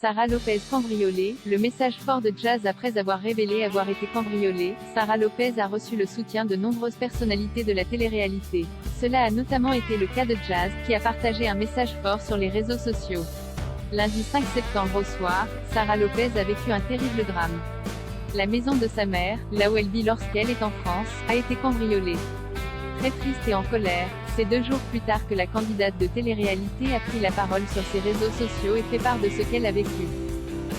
Sara Lopez cambriolée, le message fort de Jazz après avoir révélé avoir été cambriolée. Sara Lopez a reçu le soutien de nombreuses personnalités de la télé-réalité. Cela a notamment été le cas de Jazz, qui a partagé un message fort sur les réseaux sociaux. Lundi 5 septembre au soir, Sara Lopez a vécu un terrible drame. La maison de sa mère, là où elle vit lorsqu'elle est en France, a été cambriolée. Très triste et en colère, c'est 2 jours plus tard que la candidate de télé-réalité a pris la parole sur ses réseaux sociaux et fait part de ce qu'elle a vécu.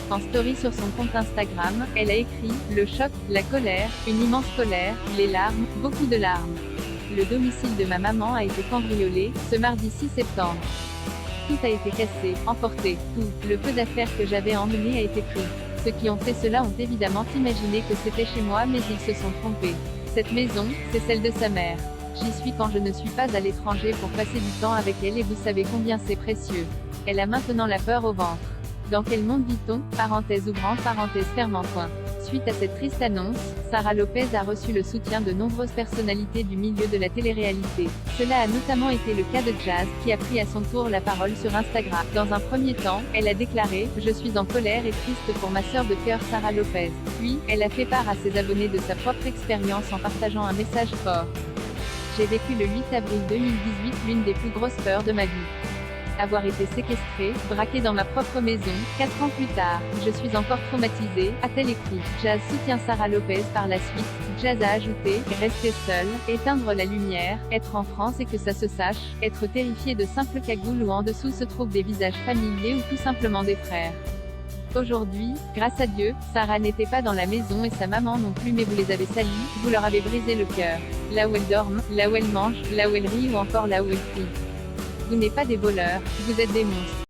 En story sur son compte Instagram, elle a écrit « Le choc, la colère, une immense colère, les larmes, beaucoup de larmes. Le domicile de ma maman a été cambriolé, ce mardi 6 septembre. Tout a été cassé, emporté, tout. Le peu d'affaires que j'avais emmené a été pris. Ceux qui ont fait cela ont évidemment imaginé que c'était chez moi mais ils se sont trompés. Cette maison, c'est celle de sa mère. J'y suis quand je ne suis pas à l'étranger pour passer du temps avec elle et vous savez combien c'est précieux. Elle a maintenant la peur au ventre. Dans quel monde vit-on? Parenthèse ouvrant, parenthèse fermant point. Suite à cette triste annonce, Sara Lopez a reçu le soutien de nombreuses personnalités du milieu de la télé-réalité. Cela a notamment été le cas de Jazz, qui a pris à son tour la parole sur Instagram. Dans un premier temps, elle a déclaré « Je suis en colère et triste pour ma sœur de cœur Sara Lopez ». Puis, elle a fait part à ses abonnés de sa propre expérience en partageant un message fort. J'ai vécu le 8 avril 2018 l'une des plus grosses peurs de ma vie. Avoir été séquestrée, braquée dans ma propre maison, 4 ans plus tard, je suis encore traumatisée, a-t-elle écrit. Jazz soutient Sara Lopez par la suite. Jazz a ajouté, rester seule, éteindre la lumière, être en France et que ça se sache, être terrifiée de simples cagoules où en dessous se trouvent des visages familiers ou tout simplement des frères. Aujourd'hui, grâce à Dieu, Sara n'était pas dans la maison et sa maman non plus mais vous les avez salis, vous leur avez brisé le cœur. Là où elles dorment, là où elles mangent, là où elles rient ou encore là où elles crient. Vous n'êtes pas des voleurs, vous êtes des monstres.